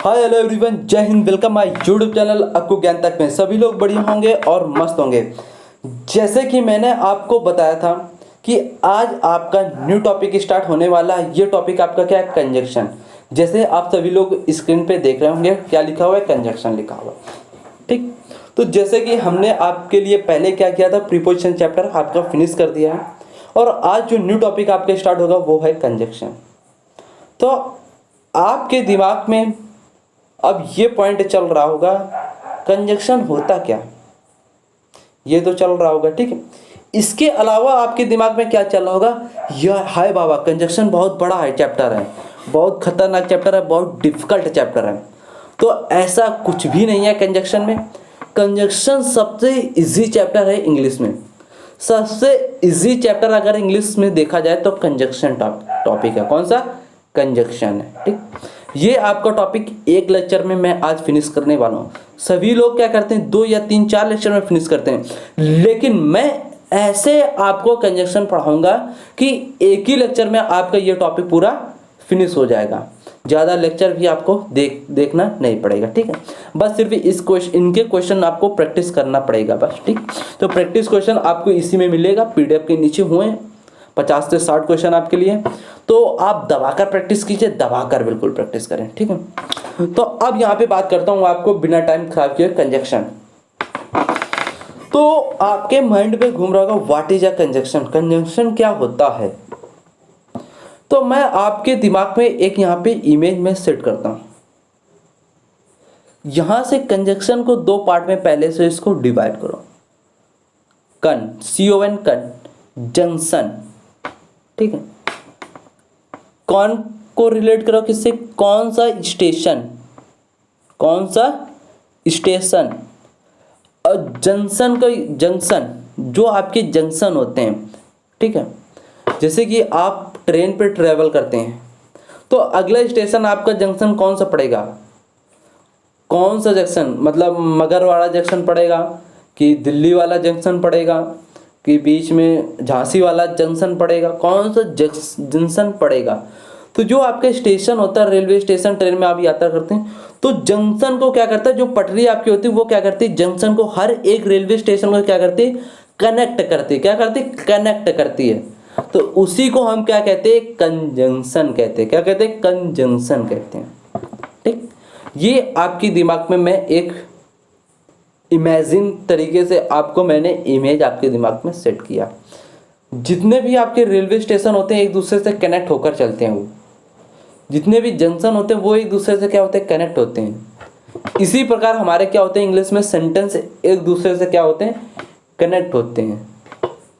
Hi hello everyone, जय Hind. Welcome my YouTube channel आपको ज्ञान तक में। सभी लोग बढ़िया होंगे और मस्त होंगे। जैसे कि मैंने आपको बताया था कि आज आपका न्यू टॉपिक स्टार्ट होने वाला है। ये टॉपिक आपका क्या है? कंजक्शन। जैसे आप सभी लोग स्क्रीन पे देख रहे होंगे, क्या लिखा हुआ है? कंजक्शन लिखा हुआ। ठीक, तो जैसे कि हमने आपके लिए पहले क्या किया था, प्रीपोजिशन चैप्टर आपका फिनिश कर दिया है और आज जो न्यू टॉपिक आपका स्टार्ट होगा वो है कंजक्शन। तो आपके दिमाग में अब ये पॉइंट चल रहा होगा, कंजक्शन होता क्या, ये तो चल रहा होगा। ठीक है, इसके अलावा आपके दिमाग में क्या चल रहा होगा? यह हाय बाबा, कंजक्शन बहुत बड़ा है, चैप्टर है, बहुत खतरनाक चैप्टर है, बहुत डिफिकल्ट चैप्टर है। तो ऐसा कुछ भी नहीं है कंजक्शन में। कंजक्शन सबसे इजी चैप्टर है इंग्लिश में। सबसे इजी चैप्टर अगर इंग्लिश में देखा जाए तो कंजक्शन टॉपिक है। कौन सा? कंजक्शन है। ठीक, ये आपका टॉपिक एक लेक्चर में मैं आज फिनिश करने वाला हूँ। सभी लोग क्या करते हैं, 2 या 3 4 लेक्चर में फिनिश करते हैं, लेकिन मैं ऐसे आपको कंजक्शन पढ़ाऊंगा कि एक ही लेक्चर में आपका ये टॉपिक पूरा फिनिश हो जाएगा। ज़्यादा लेक्चर भी आपको देखना नहीं पड़ेगा। ठीक है, बस सिर्फ इनके क्वेश्चन आपको प्रैक्टिस करना पड़ेगा बस। ठीक, तो प्रैक्टिस क्वेश्चन आपको इसी में मिलेगा, पीडीएफ के नीचे हुए 50 से 60 क्वेश्चन आपके लिए। तो आप दबाकर प्रैक्टिस कीजिए, दबाकर बिल्कुल प्रैक्टिस करें। ठीक है, तो अब यहाँ पे बात करता हूँ आपको बिना टाइम खराब किए कंजक्शन। तो आपके माइंड में घूम रहा होगा, what is a conjunction, conjunction क्या होता है। तो मैं आपके दिमाग में एक यहाँ पे इमेज में सेट करता हूँ। यहां से कंजक्शन को 2 पार्ट में पहले से इसको डिवाइड करो। CON कन, जंक्शन। ठीक है, कौन को रिलेट करो किससे? कौन सा स्टेशन, कौन सा स्टेशन। और जंक्शन को, जंक्शन जो आपके जंक्शन होते हैं। ठीक है, जैसे कि आप ट्रेन पे ट्रेवल करते हैं तो अगला स्टेशन आपका जंक्शन कौन सा पड़ेगा? कौन सा जंक्शन, मतलब मगरवाड़ा जंक्शन पड़ेगा कि दिल्ली वाला जंक्शन पड़ेगा कि बीच में झांसी वाला जंक्शन पड़ेगा? कौन सा जंक्शन पड़ेगा? तो जो आपका स्टेशन होता है, रेलवे स्टेशन, ट्रेन में आप यात्रा करते हैं तो जंक्शन को क्या करता है, जो पटरी आपकी होती है वो क्या करती है, जंक्शन को हर एक रेलवे स्टेशन को क्या करती है, कनेक्ट करती है। क्या करती है? कनेक्ट करती है। तो उसी को हम क्या कहते हैं? कंजंक्शन कहते हैं। क्या कहते हैं? कंजंक्शन कहते हैं। ठीक, ये आपके दिमाग में मैं एक इमेजिन तरीके से आपको मैंने इमेज आपके दिमाग में सेट किया। जितने भी आपके रेलवे स्टेशन होते हैं एक दूसरे से कनेक्ट होकर चलते हैं। वो जितने भी जंक्शन होते हैं वो एक दूसरे से क्या होते हैं? कनेक्ट होते हैं। इसी प्रकार हमारे क्या होते हैं, इंग्लिश में सेंटेंस एक दूसरे से क्या होते हैं? कनेक्ट होते हैं।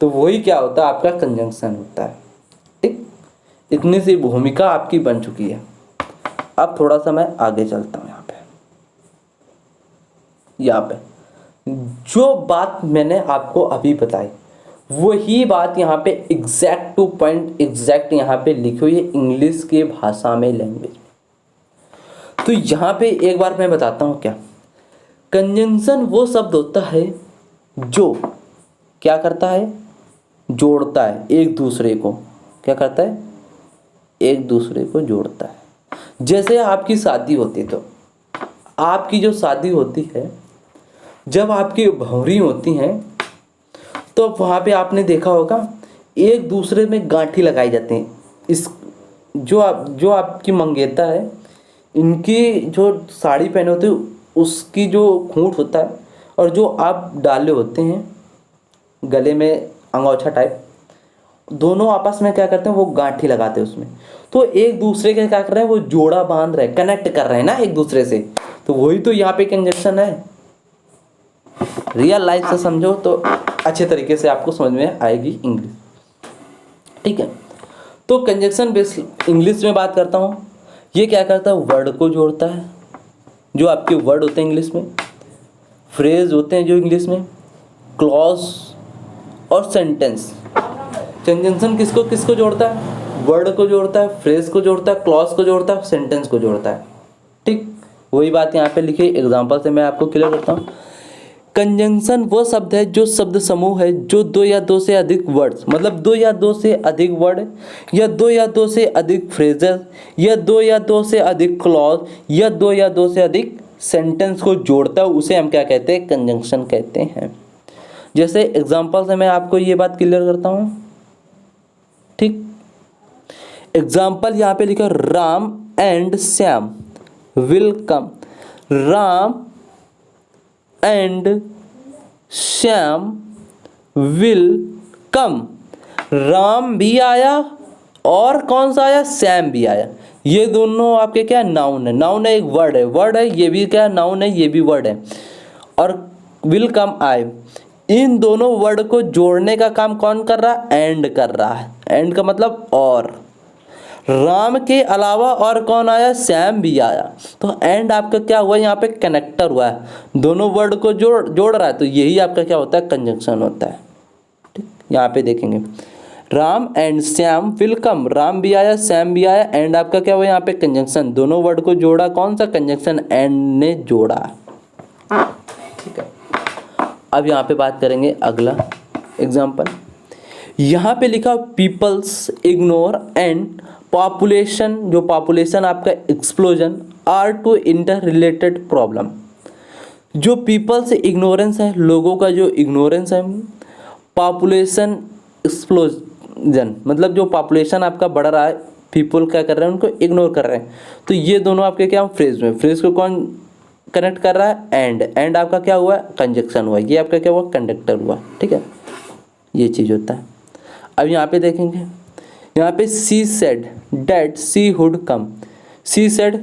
तो वही क्या होता है? आपका कंजंक्शन होता है। ठीक, इतनी सी भूमिका आपकी बन चुकी है। अब थोड़ा सा मैं आगे चलता हूँ। यहाँ पे जो बात मैंने आपको अभी बताई वही बात यहाँ पे एग्जैक्ट टू पॉइंट एग्जैक्ट यहाँ पे लिखी हुई है इंग्लिश के भाषा में, लैंग्वेज। तो यहाँ पे एक बार मैं बताता हूँ क्या कंजंक्शन वो शब्द होता है जो क्या करता है, जोड़ता है एक दूसरे को। क्या करता है? एक दूसरे को जोड़ता है। जैसे आपकी शादी होती है तो आपकी जो शादी होती है, जब आपकी भौरी होती हैं तो वहाँ पे आपने देखा होगा एक दूसरे में गांठी लगाई जाती हैं। इस जो आपकी मंगेता है, इनकी जो साड़ी पहने होते हैं उसकी जो खूंट होता है और जो आप डाले होते हैं गले में अंगोछा टाइप, दोनों आपस में क्या करते हैं, वो गांठी लगाते हैं उसमें। तो एक दूसरे के क्या कर रहे हैं, वो जोड़ा बांध रहे हैं, कनेक्ट कर रहे हैं ना एक दूसरे से। तो वही तो यहाँ पे कंजंक्शन है। रियल लाइफ से समझो तो अच्छे तरीके से आपको समझ में आएगी इंग्लिश। ठीक है, तो कंजंक्शन बेस इंग्लिश में बात करता हूँ। ये क्या करता है? वर्ड को जोड़ता है। जो आपके वर्ड होते हैं इंग्लिश में, फ्रेज होते हैं जो इंग्लिश में, क्लॉज और सेंटेंस। कंजंक्शन किसको किसको जोड़ता है? वर्ड को जोड़ता है, फ्रेज को जोड़ता है, क्लॉज को जोड़ता है, सेंटेंस को जोड़ता है। ठीक, वही बात यहाँ पे लिखी एग्जांपल से मैं आपको क्लियर करता हूँ। कंजंक्शन वो शब्द है जो शब्द समूह है जो दो या दो से अधिक वर्ड्स, मतलब दो या दो से अधिक वर्ड या दो या दो से अधिक फ्रेजेस या दो या दो से अधिक क्लॉज या दो या दो से अधिक सेंटेंस को जोड़ता है, उसे हम क्या कहते हैं? कंजंक्शन कहते हैं। जैसे एग्जांपल से मैं आपको ये बात क्लियर करता हूँ, ठीक। एग्जाम्पल यहाँ पे लिखा, Ram and Shyam will come. Ram and Shyam will come. Ram भी आया और कौन सा आया? श्याम भी आया। ये दोनों आपके क्या? नाउन है। नाउन है, एक वर्ड है, वर्ड है, ये भी क्या? नाउन है, ये भी वर्ड है। और विल कम आए, इन दोनों वर्ड को जोड़ने का काम कौन कर रहा है? एंड कर रहा है। एंड का मतलब और। राम के अलावा और कौन आया? श्याम भी आया। तो एंड आपका क्या हुआ? यहाँ पे कनेक्टर हुआ है, दोनों वर्ड को जोड़ रहा है, तो यही आपका क्या होता है? कंजंक्शन होता है, ठीक। यहाँ पे देखेंगे, Ram and Shyam will come. Ram भी आया, श्याम भी आया, एंड आपका क्या हुआ? यहाँ पे कंजंक्शन, दोनों वर्ड को जोड़ा, कौन सा? कंजंक्शन, एंड ने जोड़ा, ठीक है। अब यहाँ पे बात करेंगे अगला एग्जाम्पल। यहाँ पे लिखा, पीपल्स इग्नोर एंड पॉपुलेशन, जो पॉपुलेशन आपका explosion are two interrelated problem. जो पीपल्स इग्नोरेंस है, लोगों का जो इग्नोरेंस है, पॉपुलेशन एक्सप्लोजन मतलब जो पॉपुलेशन आपका बढ़ रहा है, पीपल क्या कर रहे हैं? उनको इग्नोर कर रहे हैं। तो ये दोनों आपके क्या फ्रेज में, फ्रेज को कौन कनेक्ट कर रहा है? एंड। एंड आपका क्या हुआ? कंजंक्शन हुआ। ये आपका क्या हुआ? कंडक्टर हुआ, ठीक है। ये चीज़ होता है। अब यहाँ पे देखेंगे, यहाँ पे she said that C would come. She said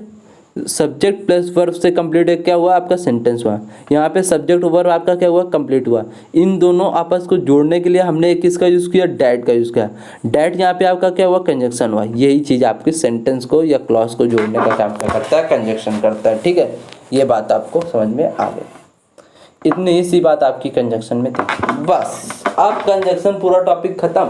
subject plus verb से कंप्लीट क्या हुआ? आपका सेंटेंस हुआ। यहाँ पे सब्जेक्ट वर्ब आपका क्या हुआ? कंप्लीट हुआ। इन दोनों आपस को जोड़ने के लिए हमने किसका यूज़ किया? डैट का यूज़ किया। डैट यहाँ पे आपका क्या हुआ? कंजंक्शन हुआ। यही चीज़ आपकी सेंटेंस को या क्लॉज को जोड़ने का काम करता है, कंजंक्शन करता है, ठीक है। ये बात आपको समझ में आ गई। इतनी ही सी बात आपकी कंजंक्शन में थी, बस। अब कंजंक्शन पूरा टॉपिक खत्म।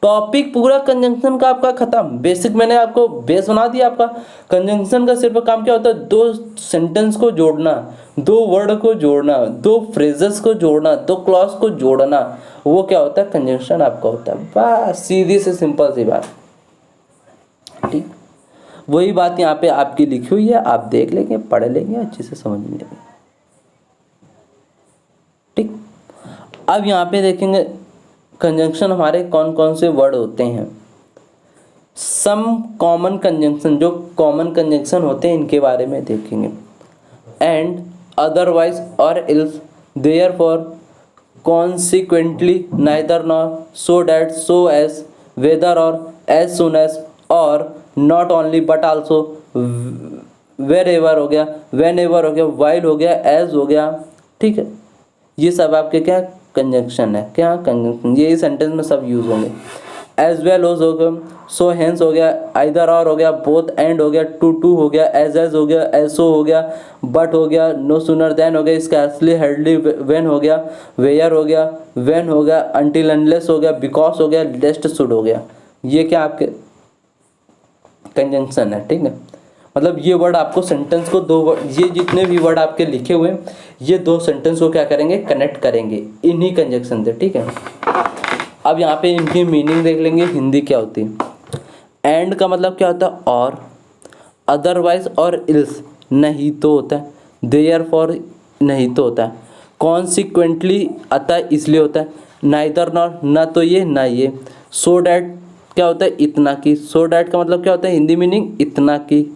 टॉपिक पूरा कंजंक्शन का आपका खत्म। बेसिक मैंने आपको बेस बना दिया आपका। कंजंक्शन का सिर्फ काम क्या होता है? दो सेंटेंस को जोड़ना, दो वर्ड को जोड़ना, दो फ्रेजेस को जोड़ना, दो क्लॉज को जोड़ना, वो क्या होता है? कंजंक्शन आपका होता है। बस सीधी से सिंपल सी बात, ठीक। वही बात यहाँ पे आपकी लिखी हुई है, आप देख लेंगे, पढ़ लेंगे, अच्छे से समझ लेंगे, ठीक। अब यहाँ पे देखेंगे कंजंक्शन हमारे कौन कौन से वर्ड होते हैं। सम कॉमन कंजंक्शन, जो कॉमन कंजंक्शन होते हैं, इनके बारे में देखेंगे। And, otherwise or else, therefore, consequently, neither nor, so that, so as, whether or, as soon as और, not only but also, wherever हो गया, वेन एवर हो गया, वाइल हो गया, एज हो गया, ठीक है। ये सब आपके क्या कंजंक्शन है? क्या कंजंक्शन? ये सेंटेंस में सब यूज होंगे। एज वेल हो गया, सो हेंस हो गया, आइदर और हो गया, बोथ एंड हो गया, टू टू हो गया, एज हो गया, एसो हो गया, बट हो गया, नो सूनर देन हो गया, स्कैर्सली हार्डली व्हेन हो गया, वेयर हो गया, व्हेन हो गया, अनटिल अनलेस हो गया, बिकॉज हो गया, लेस्ट शुड हो गया। ये क्या आपके कंजंक्शन है, ठीक है। मतलब ये वर्ड आपको सेंटेंस को दो वर्ड, ये जितने भी वर्ड आपके लिखे हुए हैं, ये दो सेंटेंस को क्या करेंगे? कनेक्ट करेंगे, इन्हीं कंजंक्शन से, ठीक है। अब यहाँ पे इनकी मीनिंग देख लेंगे, हिंदी क्या होती है। एंड का मतलब क्या होता है? और। अदरवाइज और इल्स, नहीं तो होता है। देयरफॉर, नहीं तो होता है। कॉन्सिक्वेंटली, अतः इसलिए होता है। नाइदर नॉर, ना तो ये ना ये। सो डैट क्या होता है? इतना की। सो डैट का मतलब क्या होता है? हिंदी मीनिंग इतना की।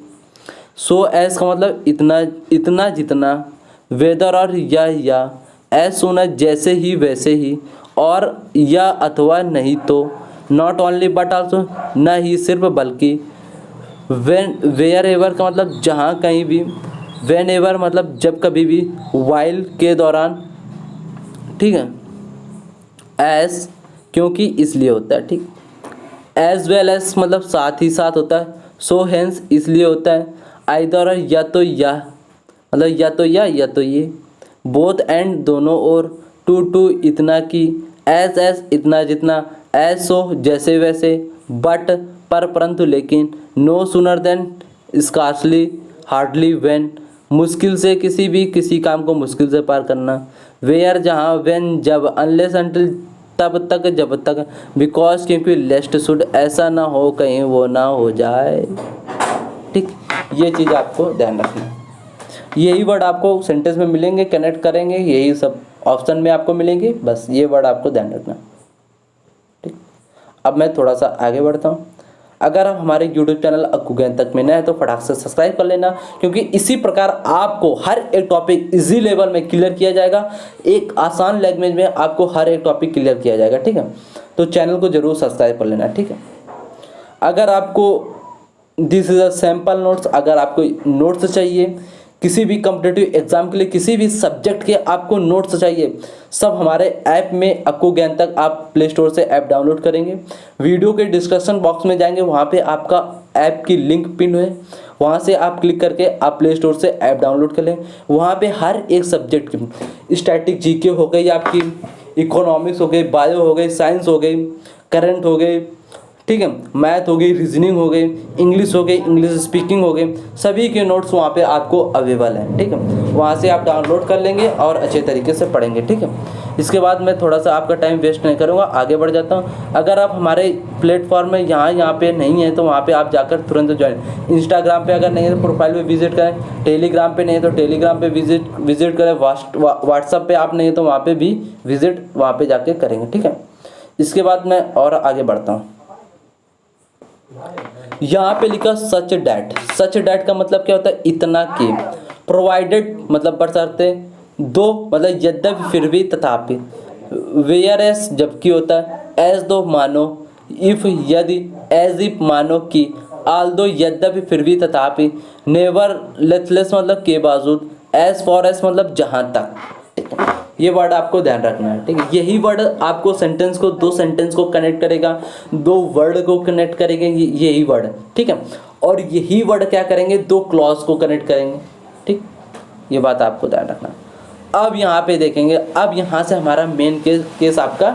सो एज का मतलब इतना, इतना जितना। वेदर और या। एज सुन एज जैसे ही वैसे ही। और या अथवा नहीं तो। नॉट ओनली बट आल्सो, न ही सिर्फ बल्कि। वेन वेयर एवर का मतलब जहाँ कहीं भी। वेन एवर मतलब जब कभी भी। वाइल के दौरान, ठीक है। एज क्योंकि इसलिए होता है, ठीक। एज वेल एज मतलब साथ ही साथ होता है। सो हेंस इसलिए होता है। आइदर और या तो या मतलब या तो या तो ये। बोथ एंड दोनों और। टू टू इतना की। एज इतना जितना। एज सो जैसे वैसे। बट पर परंतु लेकिन। No sooner than, scarcely, hardly, when, मुश्किल से किसी काम को मुश्किल से पार करना। वेयर जहाँ, व्हेन जब, अनलेस अनटिल तब तक जब तक, बिकॉज क्योंकि, लेस्ट शुड ऐसा ना हो कहीं वो ना हो जाए। ठीक, ये चीज़ आपको ध्यान रखना है। यही वर्ड आपको सेंटेंस में मिलेंगे, कनेक्ट करेंगे, यही सब ऑप्शन में आपको मिलेंगे, बस ये वर्ड आपको ध्यान रखना। ठीक, अब मैं थोड़ा सा आगे बढ़ता हूँ। अगर आप हमारे YouTube चैनल अक्कू ज्ञान तक में नए हैं तो फटाक से सब्सक्राइब कर लेना, क्योंकि इसी प्रकार आपको हर एक टॉपिक इजी लेवल में क्लियर किया जाएगा, एक आसान लैंग्वेज में आपको हर एक टॉपिक क्लियर किया जाएगा। ठीक है, तो चैनल को जरूर सब्सक्राइब कर लेना। ठीक है, अगर आपको this is a sample notes, अगर आपको नोट्स चाहिए किसी भी कॉम्पिटिटिव एग्जाम के लिए, किसी भी सब्जेक्ट के आपको नोट्स चाहिए, सब हमारे ऐप में अक्कू ज्ञान तक, आप प्ले स्टोर से ऐप डाउनलोड करेंगे, वीडियो के डिस्क्रिप्शन बॉक्स में जाएंगे, वहाँ पे आपका ऐप की लिंक पिन है, वहाँ से आप क्लिक करके आप प्ले स्टोर से ऐप डाउनलोड कर लें। वहाँ पे हर एक सब्जेक्ट की स्टैटिक जीके हो गई, आपकी इकोनॉमिक्स हो गई, बायो हो गई, साइंस हो गई, करंट हो गई, ठीक है, मैथ हो गई, रीजनिंग हो गई, इंग्लिश हो गई, इंग्लिश स्पीकिंग हो गई, सभी के नोट्स वहाँ पे आपको अवेलेबल हैं। ठीक है, वहाँ से आप डाउनलोड कर लेंगे और अच्छे तरीके से पढ़ेंगे। ठीक है, इसके बाद मैं थोड़ा सा आपका टाइम वेस्ट नहीं करूँगा, आगे बढ़ जाता हूँ। अगर आप हमारे प्लेटफॉर्म में यहाँ पे नहीं है तो वहाँ पे आप जाकर तुरंत ज्वाइन, इंस्टाग्राम पे अगर नहीं है तो प्रोफाइल पे विजिट करें, टेलीग्राम पे नहीं है तो टेलीग्राम पे विजिट करें, व्हाट्सअप पे आप नहीं है तो वहाँ पे भी विजिट वहाँ पे जाके करेंगे। ठीक है, इसके बाद मैं और आगे बढ़ता हूँ। यहाँ पे लिखा सच डैट का मतलब क्या होता है, इतना कि, प्रोवाइडेड मतलब बशर्ते, दो मतलब यद्यपि, फिर भी, तथापि, वेयर एस जबकि होता है, एज दो मानो, इफ यदि, एज इफ मानो कि, आल दो यद्यपि, फिर भी, तथापि, नेवर लेथलेस मतलब के बावजूद, एज फॉर एस मतलब जहाँ तक। ठीक है, ये वर्ड आपको ध्यान रखना है। ठीक है, यही वर्ड आपको सेंटेंस को, दो सेंटेंस को कनेक्ट करेगा, दो वर्ड को कनेक्ट करेंगे, यही वर्ड। ठीक है, और यही वर्ड क्या करेंगे, दो क्लॉज को कनेक्ट करेंगे। ठीक, ये बात आपको ध्यान रखना। अब यहाँ पे देखेंगे, अब यहाँ से हमारा मेन केस आपका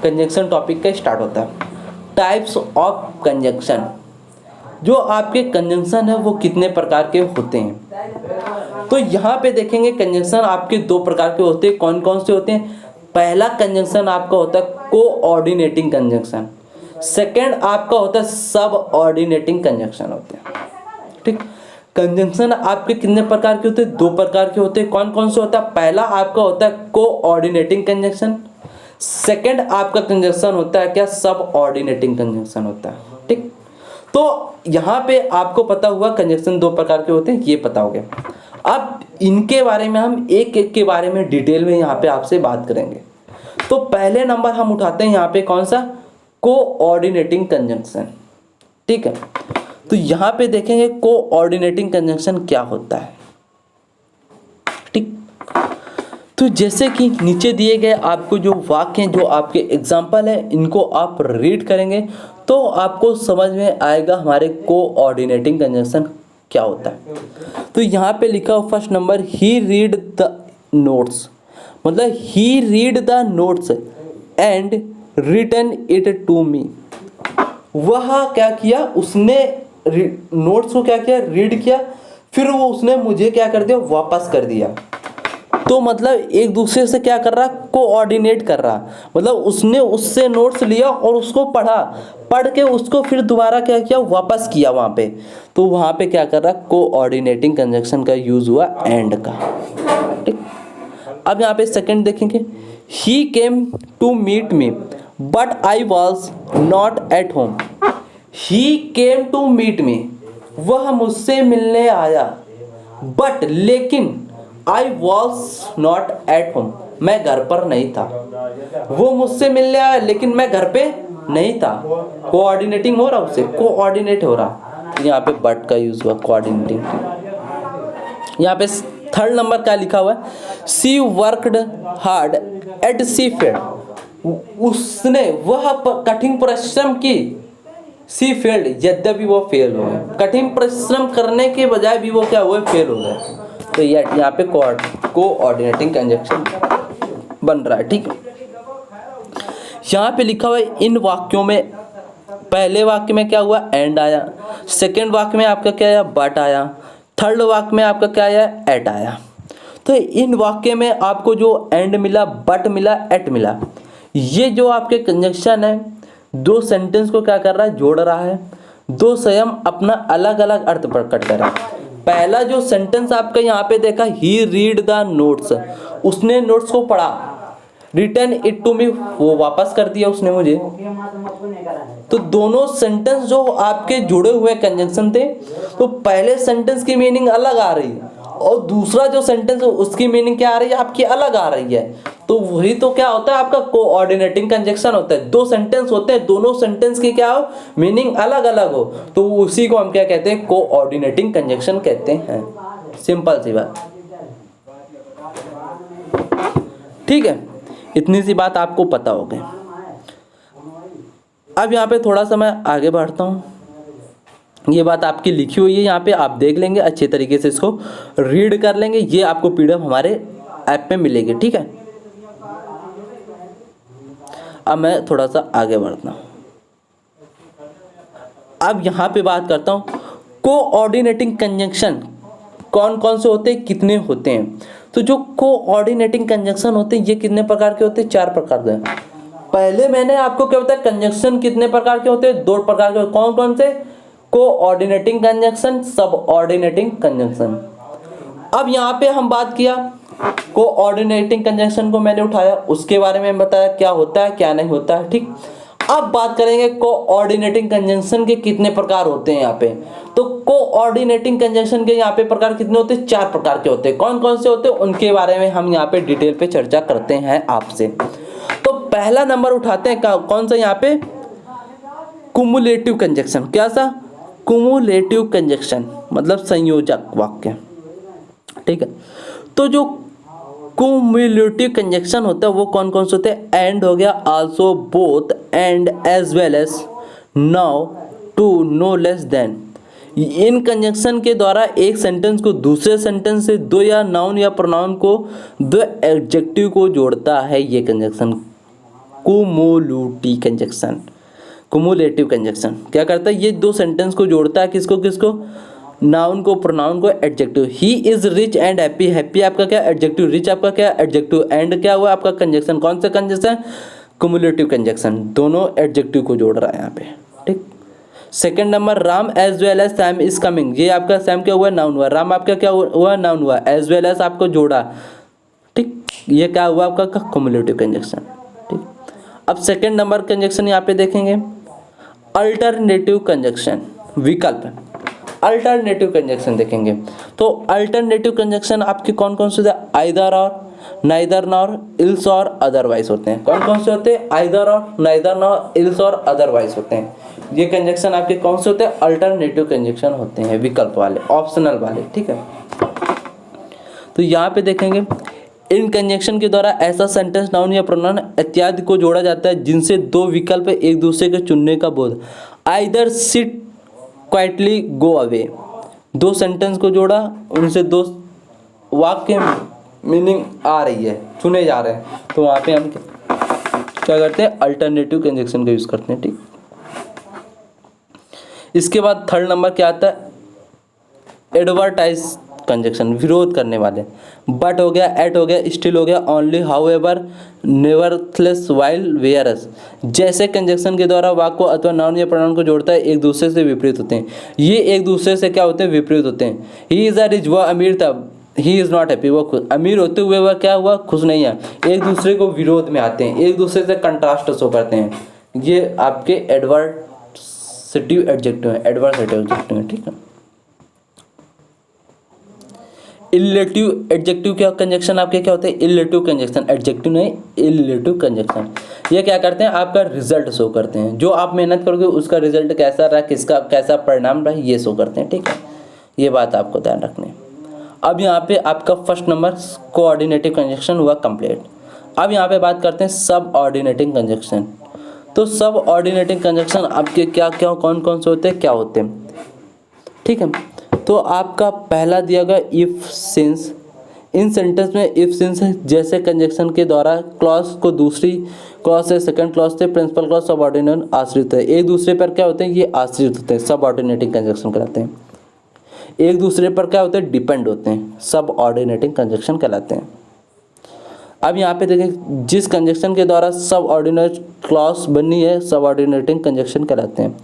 कंजंक्शन टॉपिक का स्टार्ट होता है। टाइप्स ऑफ कंजंक्शन, जो आपके कंजंक्शन है वो कितने प्रकार के होते हैं। तो यहाँ पे देखेंगे कंजंक्शन आपके दो प्रकार के होते हैं। कौन कौन से होते हैं? पहला कंजंक्शन आपका होता है कोऑर्डिनेटिंग कंजंक्शन, सेकंड आपका होता है सब ऑर्डिनेटिंग कंजंक्शन होते हैं। ठीक, कंजंक्शन आपके कितने प्रकार के होते हैं? दो प्रकार के होते हैं। कौन कौन से होता है? पहला आपका होता है कोऑर्डिनेटिंग कंजंक्शन, सेकंड आपका कंजंक्शन होता है क्या? सब ऑर्डिनेटिंग कंजंक्शन होता है। ठीक, तो यहाँ पे आपको पता हुआ कंजंक्शन दो प्रकार के होते हैं, ये पता हो गया। अब इनके बारे में हम एक एक के बारे में डिटेल में यहाँ पे आपसे बात करेंगे। तो पहले नंबर हम उठाते हैं यहाँ पे कौन सा? Coordinating conjunction. ठीक है, तो यहाँ पे देखेंगे कोऑर्डिनेटिंग कंजंक्शन क्या होता है। ठीक, तो जैसे कि नीचे दिए गए आपको जो वाक्य हैं, जो आपके एग्जाम्पल है, इनको आप रीड करेंगे तो आपको समझ में आएगा हमारे कोऑर्डिनेटिंग कंजंक्शन क्या होता है। तो यहाँ पे लिखा हो first number, he read the notes, मतलब he read the notes and return it to me. वह क्या किया? उसने नोट्स को क्या किया? रीड किया, फिर वो उसने मुझे क्या कर दिया? वापस कर दिया। तो मतलब एक दूसरे से क्या कर रहा? कोऑर्डिनेट कर रहा। मतलब उसने उससे नोट्स लिया और उसको पढ़ा, पढ़ के उसको फिर दोबारा क्या किया? वापस किया वहाँ पे। तो वहाँ पे क्या कर रहा? कोऑर्डिनेटिंग कंजंक्शन का यूज हुआ एंड का। ठीक, अब यहाँ पे सेकंड देखेंगे, he came to meet me but I was not at home. He came to meet me, वह मुझसे मिलने आया, बट लेकिन I was not at home, मैं घर पर नहीं था। वो मुझसे मिलने आया लेकिन मैं घर पे नहीं था। कोऑर्डिनेटिंग हो रहा, उससे कोऑर्डिनेट हो रहा। यहाँ पे बट का यूज हुआ, कोऑर्डिनेटिंग। यहाँ पे थर्ड नंबर का लिखा हुआ है, she worked hard yet she failed. उसने वह कठिन परिश्रम की, सी फेल्ड, यद्यपि वो फेल हो गए। कठिन परिश्रम करने के बजाय भी वो क्या हुए? फेल हो गए। तो यहाँ पे कोऑर्डिनेटिंग कंजंक्शन बन रहा है। ठीक है, यहाँ पे लिखा हुआ है इन वाक्यों में, पहले वाक्य में क्या हुआ? एंड आया, सेकंड वाक्य में आपका क्या आया? बट आया, थर्ड वाक्य में आपका क्या आया, एट आया। तो इन वाक्य में आपको जो एंड मिला, बट मिला, एट मिला, ये जो आपके कंजक्शन है दो सेंटेंस को क्या कर रहा है, जोड़ रहा है। दो स्वयं अपना अलग अलग अर्थ प्रकट कर रहा है। पहला जो सेंटेंस आपका यहाँ पे देखा, ही रीड द नोट्स, उसने नोट्स को पढ़ा। रिटर्न इट टू मी, वो वापस कर दिया उसने मुझे। तो दोनों सेंटेंस जो आपके जुड़े हुए कंजंक्शन थे, तो पहले सेंटेंस की मीनिंग अलग आ रही है और दूसरा जो सेंटेंस है उसकी मीनिंग क्या आ रही है, आपकी अलग आ रही है। तो वही तो क्या होता है, आपका कोऑर्डिनेटिंग कंजंक्शन होता है। दो सेंटेंस होते हैं, दोनों सेंटेंस की क्या हो, मीनिंग अलग अलग हो, तो उसी को हम क्या कहते हैं, कोऑर्डिनेटिंग कंजंक्शन कहते हैं। सिंपल सी बात, ठीक है। इतनी सी बात आपको पता हो गई। अब यहाँ पे थोड़ा सा मैं आगे बढ़ता हूँ। ये बात आपकी लिखी हुई है यहाँ पे, आप देख लेंगे अच्छे तरीके से, इसको रीड कर लेंगे। ये आपको पीडीएफ हमारे ऐप पे मिलेगी, ठीक है। अब मैं थोड़ा सा आगे बढ़ता हूँ। अब यहाँ पे बात करता हूँ कोऑर्डिनेटिंग कंजंक्शन कौन कौन से होते हैं, कितने होते हैं। तो जो कोऑर्डिनेटिंग कंजंक्शन होते हैं ये कितने प्रकार के होते हैं, 4 प्रकार के। पहले मैंने आपको क्या बताया, कंजंक्शन कितने प्रकार के होते हैं, 2 प्रकार के। कौन कौन से, कोऑर्डिनेटिंग कंजंक्शन, सबऑर्डिनेटिंग कंजंक्शन। अब यहाँ पे हम बात किया कोऑर्डिनेटिंग कंजंक्शन को मैंने उठाया, उसके बारे में बताया क्या होता है क्या नहीं होता है, ठीक। अब बात करेंगे कोऑर्डिनेटिंग कंजंक्शन के कितने प्रकार होते हैं यहाँ पे। तो कोऑर्डिनेटिंग कंजंक्शन के यहाँ पे प्रकार कितने होते हैं, 4 प्रकार के होते हैं। कौन कौन से होते हैं उनके बारे में हम यहाँ पे डिटेल पे चर्चा करते हैं आपसे। तो पहला नंबर उठाते हैं कौन सा यहाँ पे, कुमुलेटिव कंजंक्शन। क्या सा, कुमुलेटिव कंजंक्शन मतलब संयोजक वाक्य, ठीक है। तो जो कुमुलेटिव कंजंक्शन होता है वो कौन कौन से होते हैं, एंड हो गया, also, both, and, as well as, now, too, no less than. इन कंजंक्शन के द्वारा एक सेंटेंस को दूसरे सेंटेंस से दो या नाउन या प्रोनाउन को दो एडजेक्टिव को जोड़ता है ये conjunction cumulative conjunction. Cumulative conjunction क्या करता है, ये दो सेंटेंस को जोड़ता है, किसको किसको, नाउन को, प्रोनाउन को, adjective. He is rich and happy, happy आपका क्या एडजेक्टिव, रिच आपका क्या एडजेक्टिव, एंड क्या हुआ आपका कंजंक्शन। कौन सा कंजंक्शन, कुमुलेटिव कंजंक्शन, दोनों एडजेक्टिव को जोड़ रहा है यहाँ पे, ठीक। Second number, Ram as well as Sam is coming, ये आपका सैम क्या हुआ, नाउन हुआ, राम आपका क्या हुआ, नाउन हुआ, एज वेल एज आपको जोड़ा, ठीक। ये क्या हुआ आपका कुमुलेटिव कंजंक्शन, ठीक। अब सेकंड नंबर कंजंक्शन यहाँ पे देखेंगे, अल्टरनेटिव कंजंक्शन, विकल्प। अल्टरनेटिव कंजंक्शन देखेंगे तो अल्टरनेटिव कंजंक्शन आपके कौन कौन से होते हैं, आइदर और, नाइदर नॉर, इल्स और अदरवाइज होते हैं। कौन कौन से होते हैं, आइदर और, नाइदर नॉर, इल्स और अदरवाइज होते हैं। ये कंजंक्शन आपके कौन से होते हैं, अल्टरनेटिव कंजंक्शन होते हैं, विकल्प वाले, ऑप्शनल वाले, ठीक है। तो यहाँ पे देखेंगे इन कंजंक्शन के द्वारा ऐसा सेंटेंस, नाउन या प्रोनाउन इत्यादि को जोड़ा जाता है जिनसे दो विकल्प एक दूसरे के चुनने का बोध, either sit quietly go away. दो सेंटेंस को जोड़ा, उनसे दो वाक्य मीनिंग आ रही है, चुने जा रहे हैं, तो वहाँ पे हम क्या करते हैं, अल्टरनेटिव कंजंक्शन का यूज करते हैं, ठीक। इसके बाद थर्ड नंबर क्या आता है, एडवर्टाइज कंजंक्शन, विरोध करने वाले। बट हो गया, एट हो गया, स्टिल हो गया, only, however, nevertheless, while, whereas जैसे कंजंक्शन के द्वारा वाक्य को अथवा नाउन या प्रोनाउन को जोड़ता है, एक दूसरे से विपरीत होते हैं। ये एक दूसरे से क्या होते हैं, विपरीत होते हैं। ही इज अ रिच, वह अमीर था, ही इज नॉट हैप्पी, वह खुश, अमीर होते हुए वह क्या हुआ, खुश नहीं है। एक दूसरे को विरोध में आते हैं, एक दूसरे से कंट्रास्ट शो करते हैं। ये आपके एडवर्सेटिव एडजेक्टिव है, एडवर्सेटिव एडजेक्टिव है, ठीक है। इलेटिव एडजेक्टिव क्या कंजंक्शन आपके क्या होते हैं, इलेटिव कंजंक्शन, एडजेक्टिव नहीं, इलेटिव कंजंक्शन। ये क्या करते हैं, आपका रिजल्ट शो करते हैं, जो आप मेहनत करोगे उसका रिजल्ट कैसा रहा, किसका कैसा परिणाम रहा, ये शो करते हैं, ठीक है। ये बात आपको ध्यान रखनी है। अब यहाँ पे आपका फर्स्ट नंबर कोऑर्डिनेटिव कंजंक्शन हुआ कंप्लीट। अब यहाँ पे बात करते हैं सब ऑर्डिनेटिंग कंजंक्शन। तो सब ऑर्डिनेटिंग कंजंक्शन आपके क्या क्या कौन कौन से होते हैं, क्या होते हैं, ठीक है। तो आपका पहला दिया गया इफ सिंस। इन सेंटेंस में इफ सिंस जैसे कंजंक्शन के द्वारा क्लॉज को दूसरी क्लॉज से, सेकंड क्लॉज से, प्रिंसिपल क्लॉज, सबऑर्डिनेट आश्रित है, एक दूसरे पर क्या होते हैं, ये आश्रित होते हैं, सबऑर्डिनेटिंग कंजंक्शन कहलाते हैं। एक दूसरे पर क्या होते हैं, डिपेंड होते हैं, सब ऑर्डिनेटिंग कंजक्शन कहलाते हैं। अब यहाँ पे देखें, जिस कंजक्शन के द्वारा सब ऑर्डिनेट क्लॉज बनी है सब ऑर्डिनेटिंग कंजक्शन कहलाते हैं।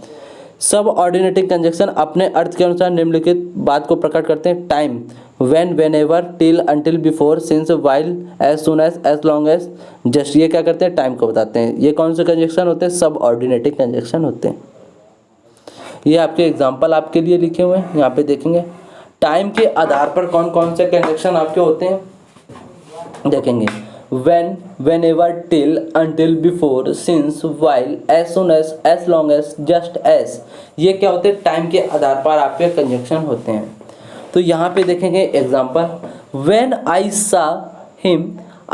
सब ऑर्डिनेटिंग कंजक्शन अपने अर्थ के अनुसार निम्नलिखित बात को प्रकट करते हैं। Time, when, whenever, till, until, before, since, while, as soon as long as, just, ये क्या करते हैं, टाइम को बताते हैं। ये कौन से कंजक्शन होते हैं, सब ऑर्डिनेटिंग कंजक्शन होते हैं। ये आपके एग्जाम्पल आपके लिए लिखे हुए हैं, यहाँ पे देखेंगे। टाइम के आधार पर कौन कौन से कंजक्शन आपके होते हैं देखेंगे। when, whenever, till, until, before, since, while, as soon as long as, just as, ये क्या होते हैं, टाइम के आधार पर आपके कंजक्शन होते हैं। तो यहाँ पे देखेंगे example, when I saw him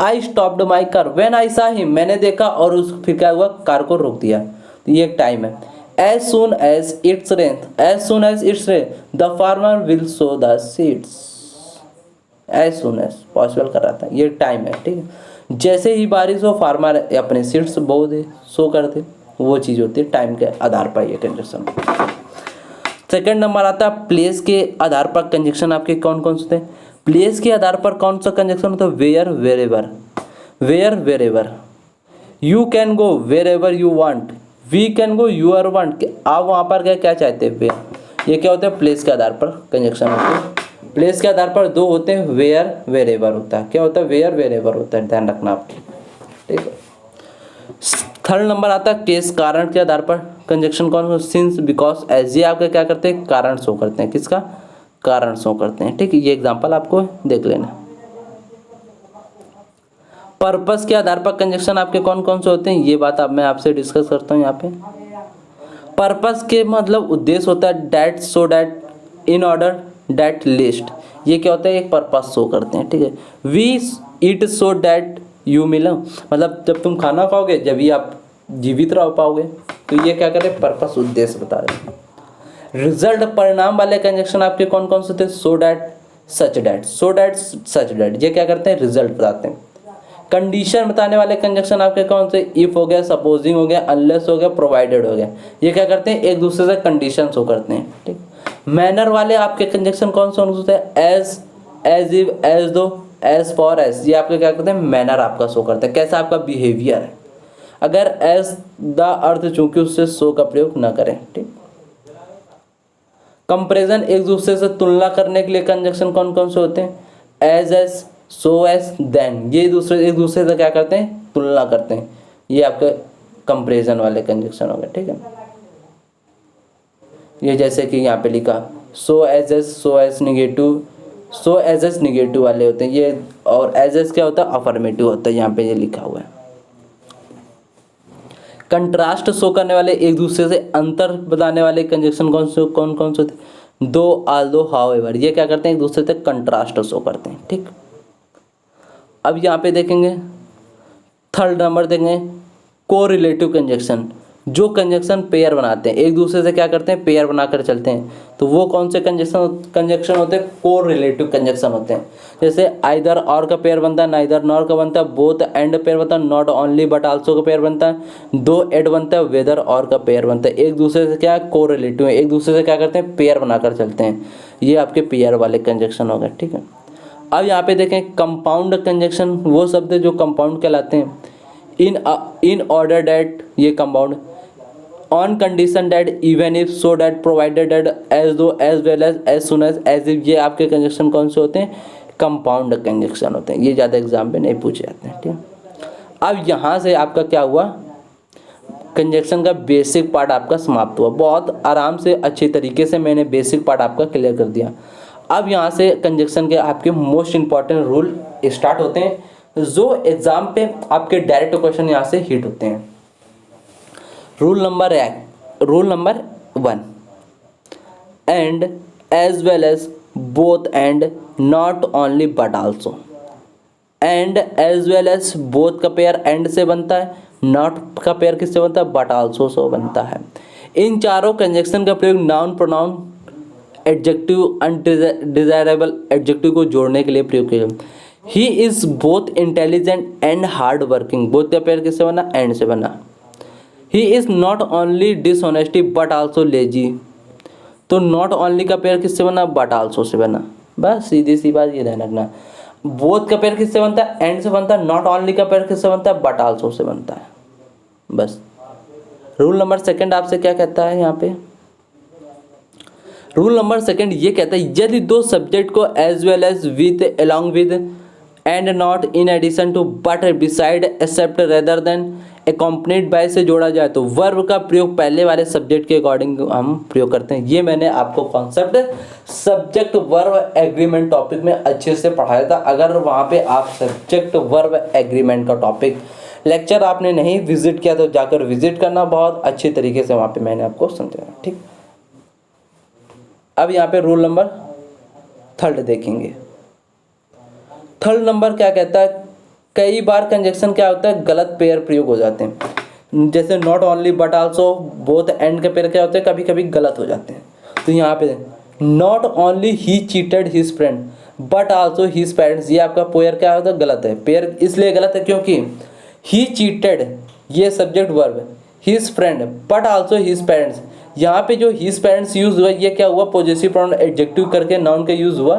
I stopped my car। when I saw him, मैंने देखा और उस फिर क्या हुआ, कार को रोक दिया, तो ये एक टाइम है। as soon as it's rain the farmer will sow the seeds। As soon as possible कर रहा था, ये टाइम है, ठीक है। जैसे ही बारिश हो फार्मर अपने सीड्स बो दे, सो कर दे, वो चीज़ होती है टाइम के आधार पर ये कंजक्शन। सेकंड नंबर आता है प्लेस के आधार पर कंजक्शन आपके कौन कौन से होते हैं। प्लेस के आधार पर कौन सा कंजक्शन होता है, where, wherever. Where, wherever, you can go wherever you want, we can go you are want, आप वहाँ पर क्या चाहते हैं, वेयर। ये क्या होता है, प्लेस के आधार पर कंजक्शन होते हैं। प्लेस के आधार पर दो होते हैं, वेयर, वेरेवर होता है। क्या होता है, वेयर, वेरेवर होता है, ध्यान रखना आप, ठीक है। थर्ड नंबर आता है केस, कारण के आधार पर कंजक्शन कौन, सिंस, बिकॉज, एज, ये आपका क्या करते हैं, कारण शो करते हैं, किसका, कारण शो करते हैं, ठीक है। ये एग्जांपल आपको देख लेना। पर्पस के आधार पर कंजक्शन आपके कौन कौन से होते हैं, ये बात अब मैं आपसे डिस्कस करता हूँ यहाँ पे। पर्पस के मतलब उद्देश्य होता है, that, so that, in order, that, list, ये क्या होता है, एक पर्पस शो करते हैं, ठीक है। We eat so that you mill, मतलब जब तुम खाना खाओगे जब ही आप जीवित रह पाओगे, तो ये क्या करें, पर्पस, उद्देश्य बता रहे हैं। रिजल्ट, परिणाम वाले कंजक्शन आपके कौन कौन से होते हैं, so that, such that, so that, such that, ये क्या करते हैं, रिजल्ट बताते हैं। कंडीशन बताने वाले कंजक्शन आपके कौन से, इफ हो गया, सपोजिंग हो गया, अनलेस हो गया, प्रोवाइडेड हो गया, ये क्या करते हैं, एक दूसरे से कंडीशन शो करते हैं, ठीक। मैनर वाले आपके कंजक्शन कौन से होते हैं, as, as if, as though, as for, as, ये आपके क्या करते हैं, मैनर आपका शो करते हैं, कैसा आपका बिहेवियर है। अगर एज द अर्थ चूंकि उससे सो का प्रयोग ना करें, ठीक। कंपैरिजन, एक दूसरे से तुलना करने के लिए कंजक्शन कौन कौन से होते हैं, एज, सो एज, देन, ये एक दूसरे से क्या करते हैं, तुलना करते हैं, ये आपके कंपैरिजन वाले कंजक्शन हो गए, ठीक है। ये जैसे कि यहाँ पे लिखा, so as negative, so as negative वाले होते हैं ये, और एज क्या होता है, अफर्मेटिव होता है, यहाँ पे ये लिखा हुआ है। कंट्रास्ट शो करने वाले, एक दूसरे से अंतर बताने वाले कंजक्शन कौन कौन से होते हैं, दो, आल्दो, हाउएवर, ये क्या करते हैं, एक दूसरे से कंट्रास्ट शो करते हैं, ठीक। अब यहाँ पे देखेंगे थर्ड नंबर देखेंगे कोरिलेटिव कंजक्शन, जो कंजक्शन पेयर बनाते हैं, एक दूसरे से क्या करते हैं, पेयर बनाकर चलते हैं, तो वो कौन से कंजक्शन होते हैं, कोरिलेटिव कंजक्शन होते हैं। जैसे आइदर और का पेयर बनता है, नाइदर नॉर का बनता है, बोथ एंड पेयर बनता है, नॉट ओनली बट आल्सो का पेयर बनता है, दो एड बनता है, वेदर और का पेयर बनता है। एक दूसरे से क्या कोरिलेटिव है, एक दूसरे से क्या करते हैं, पेयर बनाकर चलते हैं, ये आपके पेयर वाले कंजक्शन हो गए, ठीक है। अब यहाँ पे देखें कंपाउंड कंजक्शन, वो शब्द जो कंपाउंड कहलाते हैं, इन ऑर्डर डैट, ये compound, on condition that, even if, so that, provided that, as though, as well as soon as if, ये आपके कंजक्शन कौन से होते हैं, कंपाउंड कंजक्शन होते हैं। ये ज़्यादा एग्जाम में नहीं पूछे जाते हैं, ठीक है। अब यहाँ से आपका क्या हुआ, कंजक्शन का बेसिक पार्ट आपका समाप्त हुआ। बहुत आराम से अच्छे तरीके से मैंने बेसिक पार्ट आपका क्लियर कर दिया। अब यहाँ से कंजक्शन के आपके मोस्ट इंपॉर्टेंट रूल स्टार्ट होते हैं, जो एग्जाम पे आपके डायरेक्ट क्वेश्चन यहाँ से हिट होते हैं। Rule number 1, and, as well as, both and, not only but also. And, as well as, both का पेयर एंड से बनता है, नॉट का पेयर किससे बनता है, बट आल्सो से बनता है। इन चारों कंजक्शन का प्रयोग noun, pronoun, adjective, undesirable adjective को जोड़ने के लिए प्रयोग किया। ही is both intelligent and hard working, both का पेयर किससे बना, एंड से बना। He is not only dishonesty but also lazy, तो नॉट ओनली का पेयर किससे बना, बट आल्सो से बना। बस सीधी सी बात, ये ध्यान रखना। बोथ का पेयर किससे बनता है, एंड से बनता है। नॉट ओनली का पेयर किससे बनता है, बट आल्सो से बनता है। बस रूल नंबर सेकंड आपसे क्या कहता है यहाँ पे, रूल नंबर सेकंड ये कहता है यदि दो सब्जेक्ट को as well as with, along with, and not, in addition to, but, beside, except, rather than, accompanied by से जोड़ा जाए तो वर्ब का प्रयोग पहले वाले सब्जेक्ट के अकॉर्डिंग हम प्रयोग करते हैं। ये मैंने आपको concept subject verb agreement topic में अच्छे से पढ़ाया था। अगर वहाँ पे आप सब्जेक्ट वर्ब एग्रीमेंट का टॉपिक लेक्चर आपने नहीं विजिट किया तो जाकर विजिट करना, बहुत अच्छे तरीके से वहाँ पे मैंने आपको समझाया। ठीक, अब यहाँ पे रूल नंबर थर्ड देखेंगे। थर्ड नंबर क्या कहता है, कई बार कंजक्शन क्या होता है, गलत पेयर प्रयोग हो जाते हैं। जैसे not only but also, both, and के पेयर क्या होते हैं, कभी कभी गलत हो जाते हैं। तो यहाँ पे not only he cheated his friend but also his parents, ये आपका पेयर क्या होता है, गलत है। पेयर इसलिए गलत है क्योंकि ही चीटेड ये subject verb, his friend but also his parents, यहाँ पे जो हिज पेरेंट्स यूज हुआ ये क्या हुआ, पॉजेसिव प्रोनाउन एडजेक्टिव करके नाउन का यूज हुआ,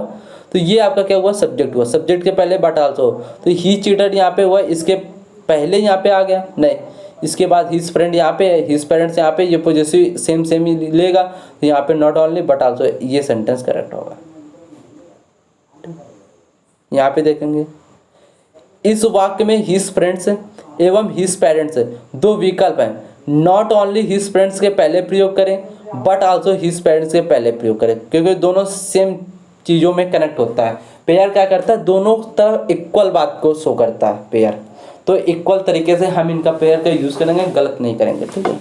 तो ये आपका क्या हुआ, सब्जेक्ट हुआ। सब्जेक्ट के पहले बट आल्सो, तो ही चीटेड यहाँ पे हुआ, इसके पहले यहाँ पे आ गया नहीं, इसके बाद हिज फ्रेंड यहाँ पे, हिज पेरेंट्स यहाँ पे, ये पॉजेसिव सेम ही लेगा, तो यहाँ पे नॉट ओनली बट आल्सो, ये सेंटेंस करेक्ट होगा। यहाँ पे देखेंगे इस वाक्य में हिज फ्रेंड्स एवं हिज पेरेंट्स दो विकल्प हैं। नॉट ओनली हिज फ्रेंड्स के पहले प्रयोग करें बट आल्सो हिज पेरेंट्स के पहले प्रयोग करें, क्योंकि दोनों सेम चीज़ों में कनेक्ट होता है। पेयर क्या करता है, दोनों तरफ इक्वल बात को शो करता है पेयर, तो इक्वल तरीके से हम इनका पेयर का यूज करेंगे, गलत नहीं करेंगे। ठीक है,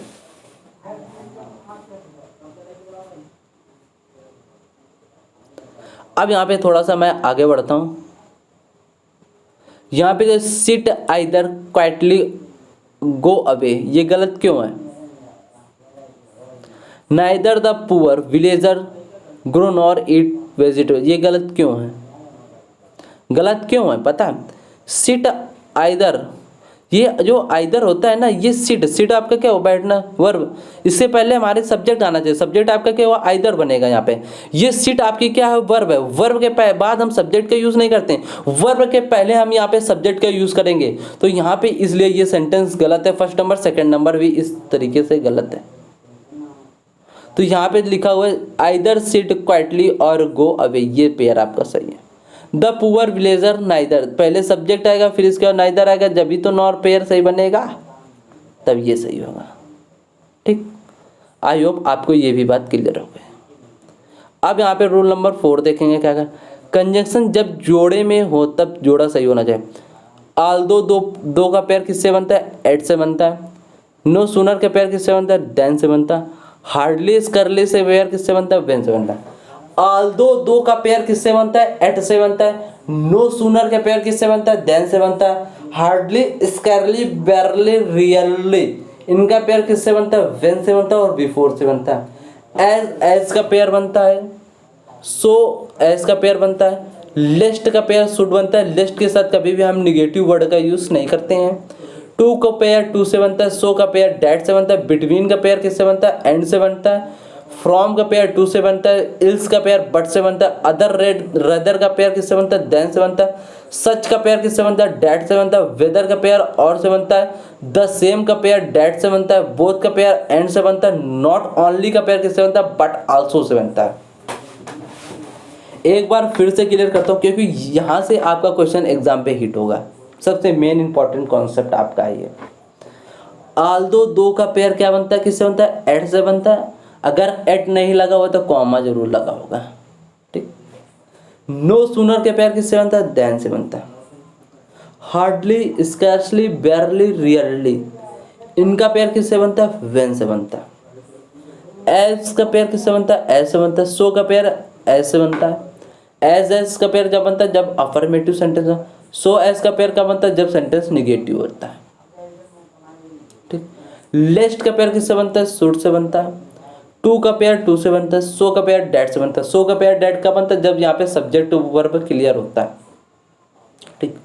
अब यहाँ पे थोड़ा सा मैं आगे बढ़ता हूँ। यहाँ पे sit either quietly go away, ये गलत क्यों है। Neither the poor villager grow nor eat vegetable, ये गलत क्यों है, गलत क्यों है पता है। सिट आइदर, ये जो आइदर होता है ना, ये सिट आपका क्या हो, बैठना, वर्ब, इससे पहले हमारे सब्जेक्ट आना चाहिए। सब्जेक्ट आपका क्या हुआ, आइदर बनेगा यहाँ पे। ये सिट आपकी क्या है, वर्ब है। वर्ब के बाद हम सब्जेक्ट का यूज नहीं करते, वर्ब के पहले हम यहाँ पे सब्जेक्ट का यूज करेंगे, तो यहाँ पे इसलिए ये सेंटेंस गलत है। फर्स्ट नंबर, सेकेंड नंबर भी इस तरीके से गलत है। तो यहाँ पे लिखा हुआ है आइदर सिट क्वाइटली और गो अवे, ये पेयर आपका सही है। द पुअर विलेजर नाइदर, पहले सब्जेक्ट आएगा फिर इसके बाद नाइदर आएगा, जब भी तो नॉर पेयर सही बनेगा, तब ये सही होगा। ठीक, आई होप आपको ये भी बात क्लियर हो गई। अब यहाँ पे रूल नंबर 4 देखेंगे क्या कर, कंजंक्शन जब जोड़े में हो तब जोड़ा सही होना चाहिए। आल्दो दो का पेयर किससे बनता है, एट से बनता है। नो सूनर का पेयर किससे बनता है, देन से बनता है। हार्डली स्करली से पेयर किससे बनता है, व्हेन से बनता है। आल्दो दो का पेयर किससे बनता है, एट से बनता है। नो सूनर का पेयर किससे बनता है, देन से बनता है। हार्डली स्कैरली बैरली रियली, इनका पेयर किससे बनता है, व्हेन से बनता है और बिफोर से बनता है। एज का पेयर बनता है, सो एज का पेयर बनता है। लेस्ट का पेयर शुड बनता है, लेस्ट के साथ कभी भी हम निगेटिव वर्ड का यूज नहीं करते हैं। टू का पेयर टू से बनता है। सो का पेयर डैट से बनता है। बिटवीन का पेयर किससे बनता है, एंड से बनता है। फ्रॉम का पेयर टू से बनता है। इल्स का पेयर बट से बनता है। अदर रेदर का पेयर किससे बनता है, देन से बनता है। सच का पेयर किससे बनता है, डैट से बनता है। वेदर का पेयर और से बनता है। द सेम का पेयर डैट से बनता है। बोथ का पेयर एंड से बनता है। नॉट ओनली का पेयर किससे बनता है, बट आल्सो से बनता है। एक बार फिर से क्लियर करता हूँ, क्योंकि यहाँ से आपका क्वेश्चन एग्जाम पे हिट होगा। सबसे मेन इंपॉर्टेंट कॉन्सेप्ट आपका है ये। आल्दो दो का पेयर क्या बनता है, किससे बनता है, एट से बनता है। अगर एट नहीं लगा हुआ तो कॉमा जरूर लगा होगा। ठीक। नो सूनर के पेयर किससे बनता है, देन से बनता है। हार्डली स्कैर्सली बैरली रियरली, इनका पेयर किससे बनता है, व्हेन से बनता है। एज का पेयर किससे बनता है, एज से बनता है। सो का पेयर एज से बनता है। एज का पेयर जब बनता है जब अफर्मेटिव सेंटेंस हो। सो एज का पेयर कब बनता है, जब सेंटेंस निगेटिव होता है। ठीक। लेस्ट का पेयर किससे बनता है, शुड से बनता है। टू का पेयर टू से बनता है। सो का पेयर डैट से बनता है। सो का पेयर डैट का बनता है जब यहाँ पे सब्जेक्ट वर्ब क्लियर होता है। ठीक।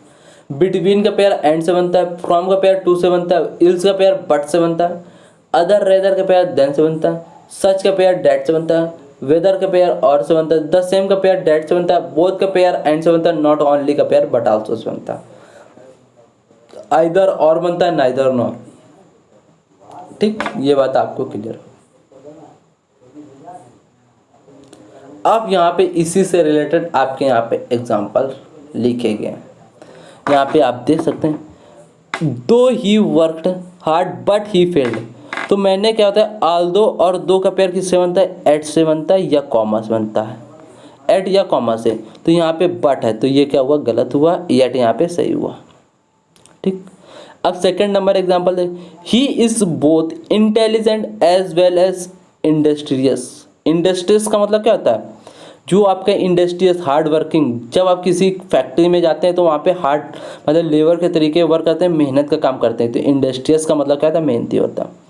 बिटवीन का पेयर एंड से बनता है। फ्रॉम का पेयर टू से बनता है। इल्स का पेयर बट से बनता है। अदर रेदर का पेयर देन से बनता है। सच का पेयर डैट से बनता है। वेदर का पेयर और से बनता है, द सेम का पेयर डेट से बनता है, बोथ का पेयर एंड से बनता है, नॉट ओनली का पेयर बट आल्सो से बनता है, आइदर और बनता है, नाइदर नॉर। ठीक, ये बात आपको क्लियर। अब यहाँ पे इसी से रिलेटेड आपके यहाँ पे एग्जाम्पल लिखे गए हैं। यहाँ पे आप देख सकते हैं, दो he worked hard but he failed. तो मैंने क्या होता है, आल्दो और दो का पेयर किससे बनता है, एट से बनता है या कॉमा से बनता है, एट या कॉमा से। तो यहाँ पे बट है, तो ये क्या हुआ, गलत हुआ, एट यहाँ पे सही हुआ। ठीक, अब सेकंड नंबर एग्जांपल दे, he is both intelligent as well as industrious. Industrious का मतलब क्या होता है, जो आपका इंडस्ट्रियस हार्ड वर्किंग। जब आप किसी फैक्ट्री में जाते हैं तो वहाँ पे हार्ड मतलब लेबर के तरीके वर्क करते हैं, मेहनत का काम करते हैं। तो इंडस्ट्रियस का मतलब क्या होता है, मेहनती होता है।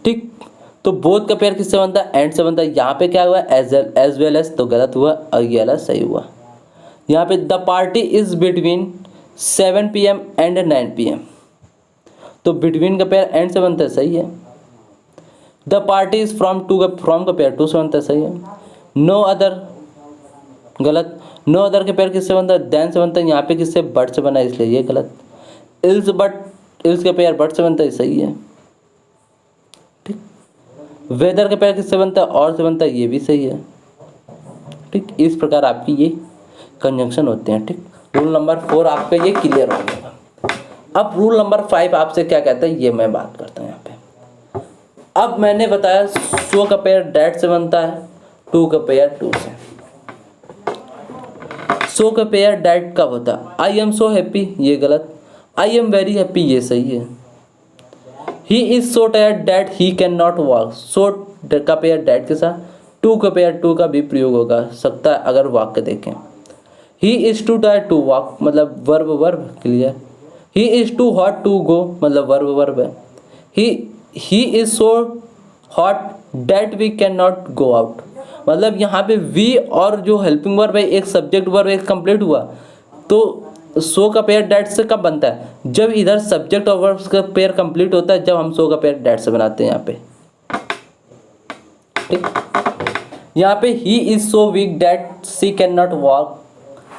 ठीक, तो बोथ का पेयर किससे बनता है, एंड से बनता है। यहाँ पे क्या हुआ, एज वेल एज, तो गलत हुआ, और ये वाला सही हुआ। यहाँ पे the party is between 7 PM and 9 PM, तो बिटवीन का पेयर एंड से बनता है, सही है। द पार्टी इज फ्रॉम का पेयर टू से बनता है, सही है। नो अदर, गलत। नो अदर के पेयर किससे बनता है, देन से बनता है। यहाँ पे किससे, बट से बना है, इसलिए ये गलत। इल्स के पेयर बट से बनता है, सही है। ठीक, वेदर का पेयर किससे बनता है, और से बनता है, ये भी सही है। ठीक, इस प्रकार आपकी ये कंजंक्शन होते हैं। ठीक, रूल नंबर 4 आपका ये क्लियर हो गया। अब रूल नंबर 5 आपसे क्या कहता है, ये मैं बात करता हूँ यहाँ पे। अब मैंने बताया सो का पेयर डेट से बनता है, टू का पेयर टू से। सो का पेयर डेट कब होता है, आई एम सो हैप्पी, ये गलत। आई एम वेरी हैप्पी, ये सही है। He is so tired that he can not walk, so का पेयर डेट के साथ टू का पेयर टू का भी प्रयोग होगा सकता है अगर वाक्य देखें। He is too tired to walk, मतलब verb verb clear. He is too hot to go, मतलब वर्ब वर्ब है। He is so hot that we can not go out, मतलब यहाँ पे वी और जो हेल्पिंग वर्ब है, एक सब्जेक्ट वर्ब एक कंप्लीट हुआ। तो सो का पेयर डेट से कब बनता है, जब इधर सब्जेक्ट और वर्ब का पेयर कंप्लीट होता है, जब हम सो का पेयर डेट से बनाते हैं यहाँ पे। ठीक, यहाँ पे he is so weak that she can not walk,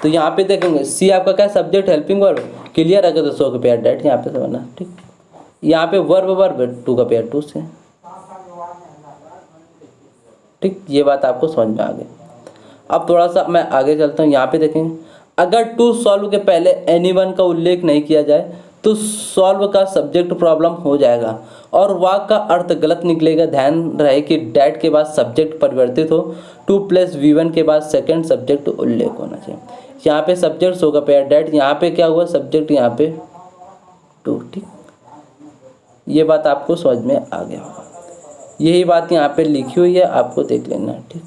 तो यहाँ पे देखेंगे सी आपका क्या है, सब्जेक्ट हेल्पिंग वर्ब क्लियर है, तो सो का पेयर डेट यहाँ पे से बना। ठीक, यहाँ पे वर्ब वर्ब टू का पेयर टू से। ठीक, ये बात आपको समझ में आ गई। अब थोड़ा सा मैं आगे चलता हूँ। यहाँ पे देखेंगे, अगर टू सॉल्व के पहले एनीवन का उल्लेख नहीं किया जाए तो सॉल्व का सब्जेक्ट प्रॉब्लम हो जाएगा और वाक्य का अर्थ गलत निकलेगा। ध्यान रहे कि डेट के बाद सब्जेक्ट परिवर्तित हो, टू प्लस V1 के बाद सेकंड सब्जेक्ट उल्लेख होना चाहिए। यहाँ पे सब्जेक्ट सो का पेयर डेट, यहाँ पे क्या हुआ, सब्जेक्ट यहाँ पे टू। ठीक, ये बात आपको समझ में आ गया होगा। यही बात यहाँ पे लिखी हुई है, आपको देख लेना है। ठीक,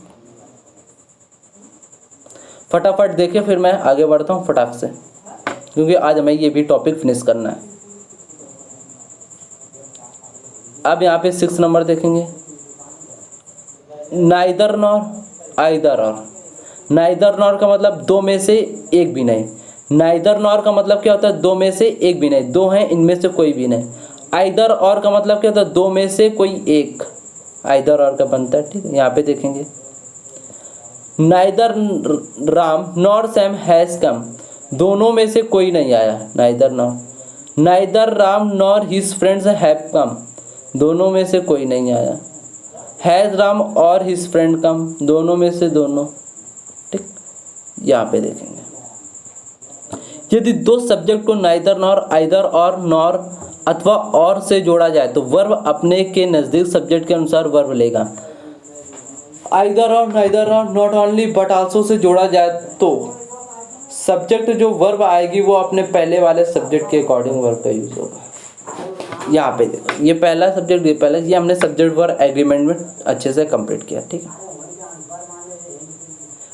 फटाफट देखिए, फिर मैं आगे बढ़ता हूँ फटाफट से, क्योंकि आज हमें ये भी टॉपिक फिनिश करना है। अब यहाँ पे 6 नंबर देखेंगे, नाइदर नॉर आइदर और। नाइदर नॉर का मतलब दो में से एक भी नहीं। नाइदर नॉर का मतलब क्या होता है, दो में से एक भी नहीं, दो हैं इनमें से कोई भी नहीं। आइदर और का मतलब क्या होता है, दो में से कोई एक, आइदर और का बनता है। ठीक है, यहाँ पे देखेंगे, neither Ram nor Sam has come, दोनों में से कोई नहीं आया, neither nor. Neither Ram nor his friends have come, दोनों में से कोई नहीं आया। हैज़ राम और हिज फ्रेंड कम, दोनों में से दोनों। ठीक, यहाँ पे देखेंगे, यदि दो सब्जेक्ट को नाइदर नॉर आइदर और नॉर अथवा और से जोड़ा जाए तो वर्ब अपने के नज़दीक सब्जेक्ट के अनुसार वर्ब लेगा। आइदर और नाइदर और not only but also say जोड़ा जाए तो सब्जेक्ट जो वर्ब आएगी वो अपने पहले वाले सब्जेक्ट के अकॉर्डिंग वर्ब का यूज होगा। यहाँ पे देखो, ये पहला सब्जेक्ट, ये पहला, ये हमने सब्जेक्ट वर्ब एग्रीमेंट में अच्छे से कंप्लीट किया। ठीक है,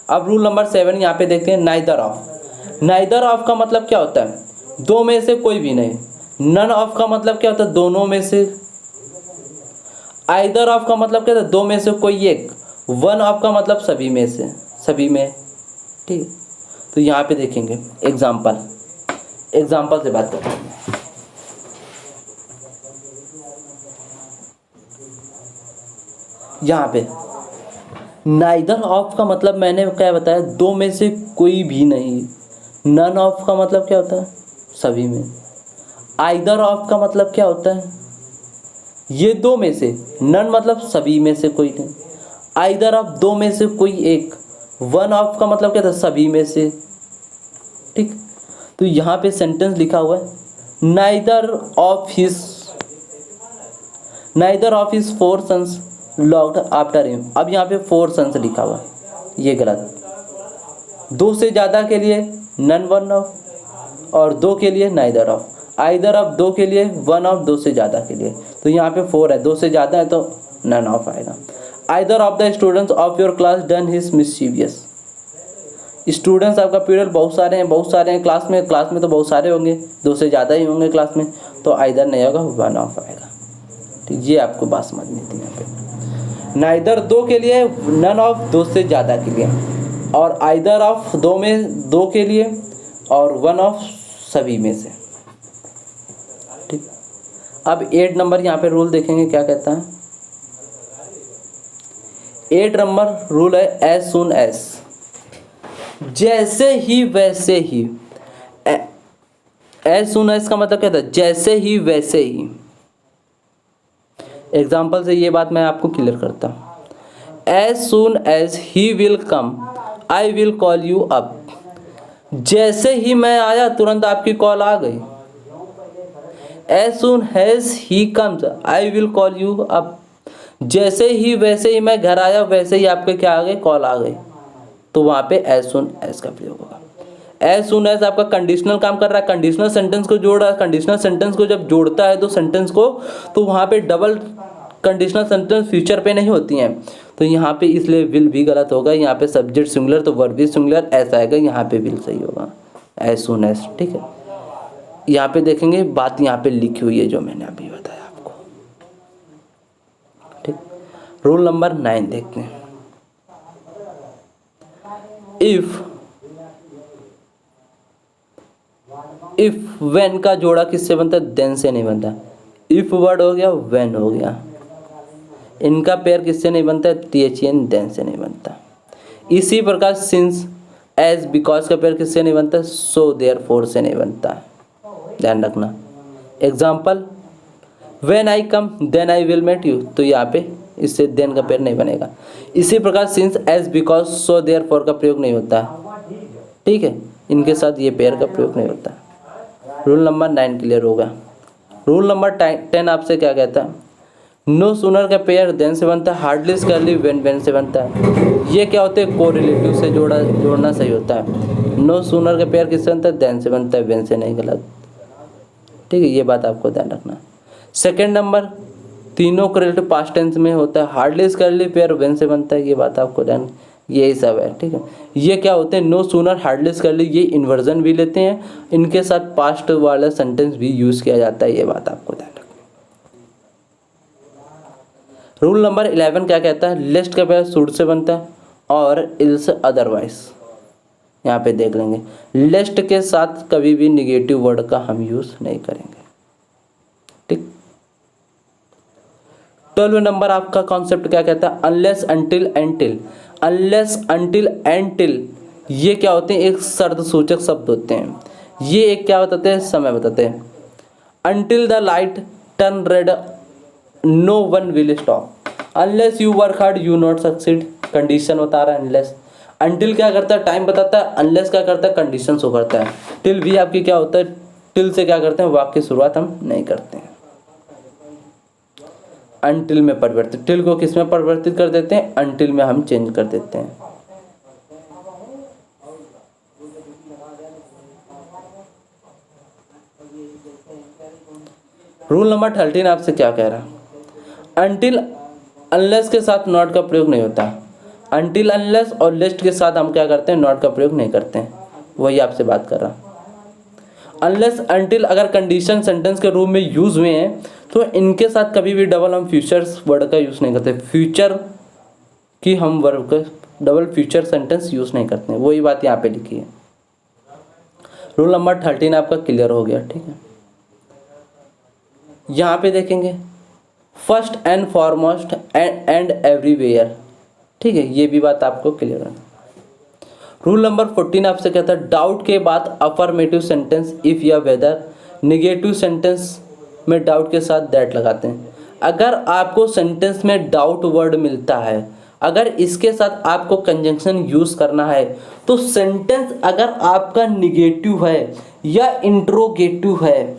अब रूल नंबर 7 यहाँ पे देखते हैं, नाइदर ऑफ। नाइदर ऑफ का मतलब क्या होता है, दो में से कोई भी नहीं। नन ऑफ का मतलब क्या होता है, दोनों में से। आइदर ऑफ का मतलब क्या होता है, दो में से कोई एक। वन ऑफ का मतलब सभी में से, सभी में। ठीक, तो यहाँ पे देखेंगे एग्जाम्पल से बात करते हैं। यहाँ पे नाइदर ऑफ का मतलब मैंने क्या बताया, दो में से कोई भी नहीं। नन ऑफ का मतलब क्या होता है, सभी में। आइदर ऑफ का मतलब क्या होता है, ये दो में से। नन मतलब सभी में से कोई नहीं। आइदर ऑफ दो में से कोई एक। वन ऑफ का मतलब क्या था, सभी में से। ठीक, तो यहाँ पे सेंटेंस लिखा हुआ है neither of his four sons looked after him. अब यहाँ पे फोर सन्स लिखा हुआ है, ये गलत। दो से ज़्यादा के लिए नन वन ऑफ, और दो के लिए नाइदर ऑफ। आइदर ऑफ दो के लिए, वन ऑफ दो से ज़्यादा के लिए। तो यहाँ पे फोर है, दो से ज़्यादा है तो नन ऑफ आएगा। Either of the students of your class done his mischievous. Students आपका पीरियड बहुत सारे हैं क्लास में तो बहुत सारे होंगे, दो से ज़्यादा ही होंगे क्लास में, तो आइदर नहीं होगा, वन ऑफ आएगा। तो ये आपको बात समझनी थी यहाँ पे। नाइदर दो के लिए, नन ऑफ दो से ज़्यादा के लिए, और आइदर ऑफ दो के लिए, और वन ऑफ सभी में से। ठीक, अब 8 नंबर यहाँ पे रूल देखेंगे क्या कहता है। 8 नंबर रूल है एज सुन एज, जैसे ही वैसे ही। एज सुन एज का मतलब क्या था, जैसे ही वैसे ही। एग्जाम्पल से ये बात मैं आपको क्लियर करता हूँ। As soon as he will come I will call you up. जैसे ही मैं आया तुरंत आपकी कॉल आ गई। As soon as he comes I will call you up. जैसे ही वैसे ही मैं घर आया वैसे ही आपके क्या आ गए, कॉल आ गई। तो वहाँ पे एज सुन एज का प्रयोग होगा। एज सुन एज आपका कंडीशनल काम कर रहा है, कंडीशनल सेंटेंस को जोड़ रहा है। कंडीशनल सेंटेंस को जब जोड़ता है तो सेंटेंस को, तो वहाँ पे डबल कंडीशनल सेंटेंस फ्यूचर पे नहीं होती हैं। तो यहाँ पे इसलिए विल भी गलत होगा। यहाँ पे सब्जेक्ट सिंगुलर तो वर्ब भी सिंगुलर, ऐसा आएगा। यहाँ पे विल सही होगा, एज सुन एज। ठीक है, यहाँ पे देखेंगे बात यहाँ पे लिखी हुई है जो मैंने अभी बताया आपको। ठीक, रूल नंबर 9 देखते हैं। इफ व्हेन का जोड़ा किससे बनता है, देन से नहीं बनता। इफ वर्ड हो गया, व्हेन हो गया। इनका पेयर किससे नहीं बनता है, THN देन से नहीं बनता। इसी प्रकार सिंस एज बिकॉज का पेयर किससे नहीं बनता, सो देयरफॉर से नहीं बनता। ध्यान रखना। Example, when I come then I will met you. तो यहाँ पे इससे देन का पेयर नहीं बनेगा। इसी प्रकार since as because so therefore का प्रयोग नहीं होता। ठीक है, इनके साथ ये पेयर का प्रयोग नहीं होता। रूल नंबर 9 क्लियर होगा। रूल नंबर 10 आपसे क्या कहता है, नो सूनर का पेयर देन से बनता है, हार्डली करली व्हेन से बनता है। ये क्या होते हैं, कोरिलेटिव से जोड़ना सही होता है। नो सूनर का पेयर किससे बनता है, देन से बनता है, व्हेन से नहीं, गलत। ठीक है, ये बात आपको ध्यान रखना। सेकेंड नंबर, तीनों कोरिलेटिव पास्ट टेंस में होता है। हार्डली करली पेयर व्हेन से बनता है, ये बात आपको ध्यान, यही सब है। ठीक है, ये क्या होते हैं, नो सूनर हार्डली करली, ये इन्वर्जन भी लेते हैं। इनके साथ पास्ट वाला सेंटेंस भी यूज किया जाता है, ये बात आपको ध्यान रखना। रूल नंबर 11 क्या कहता है, लेस्ट का पेयर शुड से बनता है और इल्स अदरवाइज। यहाँ पे देख लेंगे, लेस्ट के साथ कभी भी निगेटिव वर्ड का हम यूज नहीं करेंगे। ठीक, 12 नंबर आपका कॉन्सेप्ट क्या कहता है, unless until and till. Unless until and till ये क्या होते हैं, एक शर्त सूचक शब्द होते हैं। ये एक क्या बताते हैं, समय बताते हैं। Until the light turn red no one will stop. Unless you work hard you not succeed, condition बता रहा है अनलेस। अंटिल क्या करता है, टाइम बताता है। अनलेस क्या करता है, कंडीशन शो करता है। टिल भी आपकी क्या होता है, टिल से क्या करते हैं, वाक्य की शुरुआत हम नहीं करते हैं। अनटिल में परिवर्तित, टिल को किस में परिवर्तित कर देते हैं, अनटिल में हम चेंज कर देते हैं। रूल नंबर 13 आपसे क्या कह रहा है, अनटिल अनलेस के साथ नॉट का प्रयोग नहीं होता। अनटिल अनलेस और लेस्ट के साथ हम क्या करते हैं, नॉट का प्रयोग नहीं करते हैं। वही आपसे बात कर रहा। अनलेस अनटिल अगर कंडीशन सेंटेंस के रूप में यूज हुए हैं तो इनके साथ कभी भी डबल हम फ्यूचर्स वर्ड का यूज नहीं करते। फ्यूचर की हम वर्ड का डबल फ्यूचर सेंटेंस यूज नहीं करते हैं। वही बात यहाँ पे लिखी है। रूल नंबर 13 आपका क्लियर हो गया। ठीक है, यहाँ पे देखेंगे first and foremost and everywhere. ठीक है, ये भी बात आपको क्लियर है। रूल नंबर 14 आपसे कहता है डाउट के बाद अफर्मेटिव सेंटेंस इफ या वेदर, निगेटिव सेंटेंस में डाउट के साथ दैट लगाते हैं। अगर आपको सेंटेंस में डाउट वर्ड मिलता है, अगर इसके साथ आपको कंजंक्शन यूज़ करना है, तो सेंटेंस अगर आपका निगेटिव है या इंट्रोगेटिव है,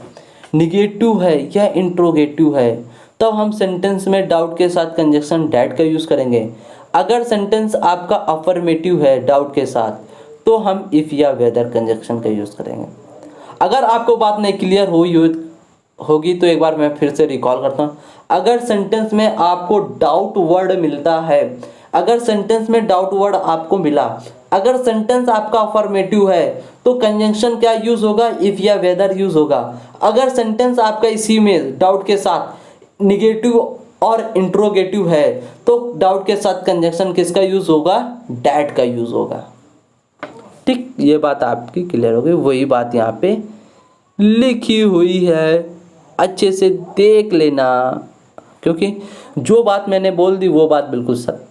निगेटिव है या इंट्रोगेटिव है, तब हम सेंटेंस में डाउट के साथ कंजंक्शन डैट का यूज़ करेंगे। अगर सेंटेंस आपका अफर्मेटिव है डाउट के साथ, तो हम इफ़ या वेदर कंजंक्शन का यूज़ करेंगे। अगर आपको बात नहीं क्लियर होगी तो एक बार मैं फिर से रिकॉल करता हूँ। अगर सेंटेंस में आपको डाउट वर्ड मिलता है, अगर सेंटेंस में डाउट वर्ड आपको मिला, अगर सेंटेंस आपका अफर्मेटिव है, तो कंजंक्शन क्या यूज़ होगा? इफ़ या वेदर यूज़ होगा। अगर सेंटेंस आपका इसी में डाउट के साथ निगेटिव और इंट्रोगेटिव है, तो डाउट के साथ कंजंक्शन किसका यूज़ होगा? डैट का यूज़ होगा। ठीक, ये बात आपकी क्लियर हो गई। वही बात यहाँ पे लिखी हुई है, अच्छे से देख लेना, क्योंकि जो बात मैंने बोल दी वो बात बिल्कुल सत्य।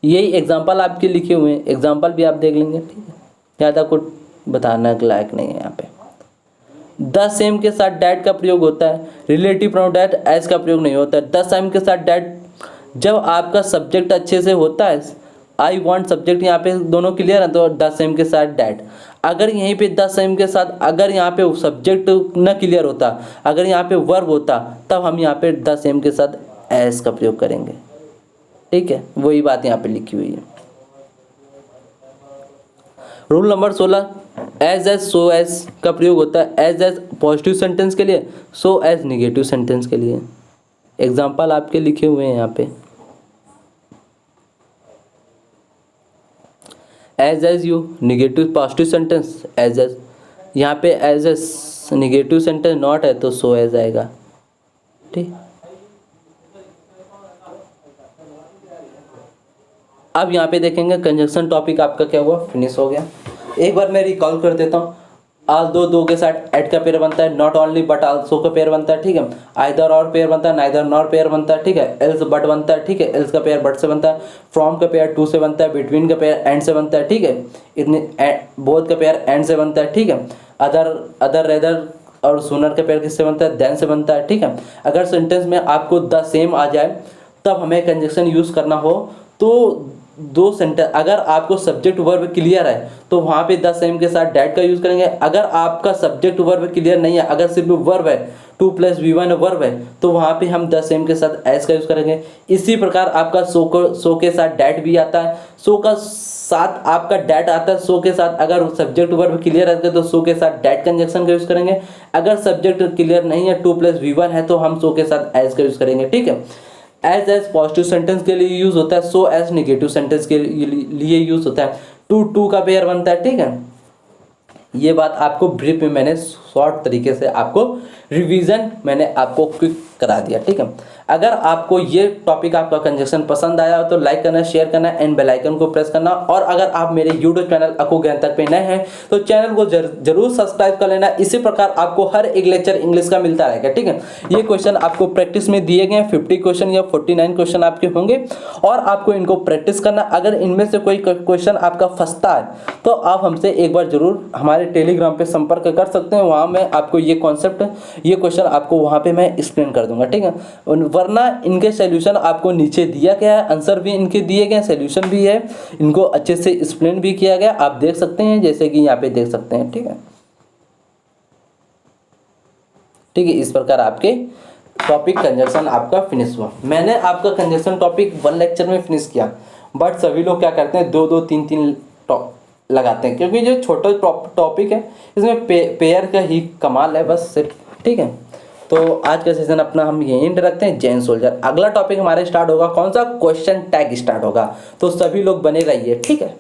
यही एग्जाम्पल आपके लिखे हुए हैं, एग्जाम्पल भी आप देख लेंगे। ठीक है, ज़्यादा कुछ बताने के लायक नहीं है यहाँ पे। द सेम के साथ डैट का प्रयोग होता है, रिलेटिव प्रोनाउन डैट एज का प्रयोग नहीं होता है। द सेम के साथ डैट जब आपका सब्जेक्ट अच्छे से होता है, आई वांट सब्जेक्ट यहाँ पे दोनों क्लियर है, तो द सेम के साथ डैट। अगर यहीं पे द सेम के साथ अगर यहाँ पे सब्जेक्ट न क्लियर होता, अगर यहाँ पे वर्ब होता, तब हम यहाँ पे द सेम के साथ एज का प्रयोग करेंगे। ठीक है, वही बात यहाँ पे लिखी हुई है। रूल नंबर 16 एज सो एज का प्रयोग होता है। एज पॉजिटिव सेंटेंस के लिए, सो एज निगेटिव सेंटेंस के लिए। एग्जाम्पल आपके लिखे हुए हैं यहाँ पे। As you negative positive sentence, as यहाँ पे एज निगेटिव सेंटेंस नॉट है, तो सो एज आएगा। ठीक, अब यहाँ पे देखेंगे कंजंक्शन टॉपिक आपका क्या हुआ, फिनिश हो गया। एक बार मैं रिकॉल कर देता हूँ। आल दो के साथ एट का पेयर बनता है, नॉट ओनली बट आल्सो का पेयर बनता है। ठीक है, आइदर और पेयर बनता है, नाइदर नॉर पेयर बनता है। ठीक है, एल्स बट बनता है। ठीक है, एल्स का पेयर बट से बनता है, फ्रॉम का पेयर टू से बनता है, बिटवीन का पेयर एंड से बनता है। ठीक है, इतने बोथ का पेयर एंड से बनता है। ठीक है, अदर रेदर और सूनर का पेयर किससे बनता है? देन से बनता है। ठीक है, अगर सेंटेंस में आपको द सेम आ जाए, तब हमें कंजंक्शन यूज़ करना हो, तो दो सेंटेंस अगर आपको सब्जेक्ट वर्ब क्लियर है, तो वहाँ पे द सेम के साथ डैट का यूज़ करेंगे। अगर आपका सब्जेक्ट वर्ब क्लियर नहीं है, अगर सिर्फ वर्ब है, 2 + V1 वर्ब है, तो वहाँ पे हम द सेम के साथ एज का यूज़ करेंगे। इसी प्रकार आपका सो के साथ डैट भी आता है, सो का साथ आपका डैट आता है। सो के साथ अगर सब्जेक्ट वर्ब क्लियर है, तो सो के साथ डैट कंजंक्शन का यूज़ करेंगे। अगर सब्जेक्ट क्लियर नहीं है, 2 + V1 है, तो हम सो के साथ एज का यूज़ करेंगे। ठीक है, एज पॉजिटिव सेंटेंस के लिए यूज होता है, सो एज निगेटिव सेंटेंस के लिए यूज होता है। टू का पेयर बनता है। ठीक है, ये बात आपको ब्रीफ में मैंने शॉर्ट तरीके से आपको रिवीजन मैंने आपको क्विक करा दिया। ठीक है, अगर आपको ये टॉपिक आपका कंजंक्शन पसंद आया हो, तो लाइक करना, शेयर करना एंड बेल आइकन को प्रेस करना। और अगर आप मेरे यूट्यूब चैनल अकु ज्ञान तक पे नए हैं, तो चैनल को जरूर सब्सक्राइब कर लेना। इसी प्रकार आपको हर एक लेक्चर इंग्लिश का मिलता रहेगा। ठीक है, ये क्वेश्चन आपको प्रैक्टिस में दिए गए हैं, 50 क्वेश्चन या 49 क्वेश्चन आपके होंगे, और आपको इनको प्रैक्टिस करना। अगर इनमें से कोई क्वेश्चन आपका फंसता है, तो आप हमसे एक बार जरूर हमारे टेलीग्राम पे संपर्क कर सकते हैं। वहाँ मैं आपको ये कॉन्सेप्ट, ये क्वेश्चन आपको वहाँ पे मैं एक्सप्लेन कर दूंगा। ठीक है, वरना इनके सॉल्यूशन आपको नीचे दिया गया है, आंसर भी इनके दिए गए, सॉल्यूशन भी है, इनको अच्छे से एक्सप्लेन भी किया गया, आप देख सकते हैं, जैसे कि यहाँ पे देख सकते हैं। ठीक है, ठीक है, इस प्रकार आपके टॉपिक कंजंक्शन आपका फिनिश हुआ। मैंने आपका कंजंक्शन टॉपिक 1 लेक्चर में फिनिश किया, बट सभी लोग क्या करते हैं, 2-2 3-3 लगाते हैं, क्योंकि जो छोटा टॉपिक है इसमें पेयर का ही कमाल है बस सिर्फ। ठीक है, तो आज का सेशन अपना हम यहीं एंड रखते हैं। जैन सोल्जर अगला टॉपिक हमारे स्टार्ट होगा, कौन सा? क्वेश्चन टैग स्टार्ट होगा, तो सभी लोग बने रहिए। ठीक है।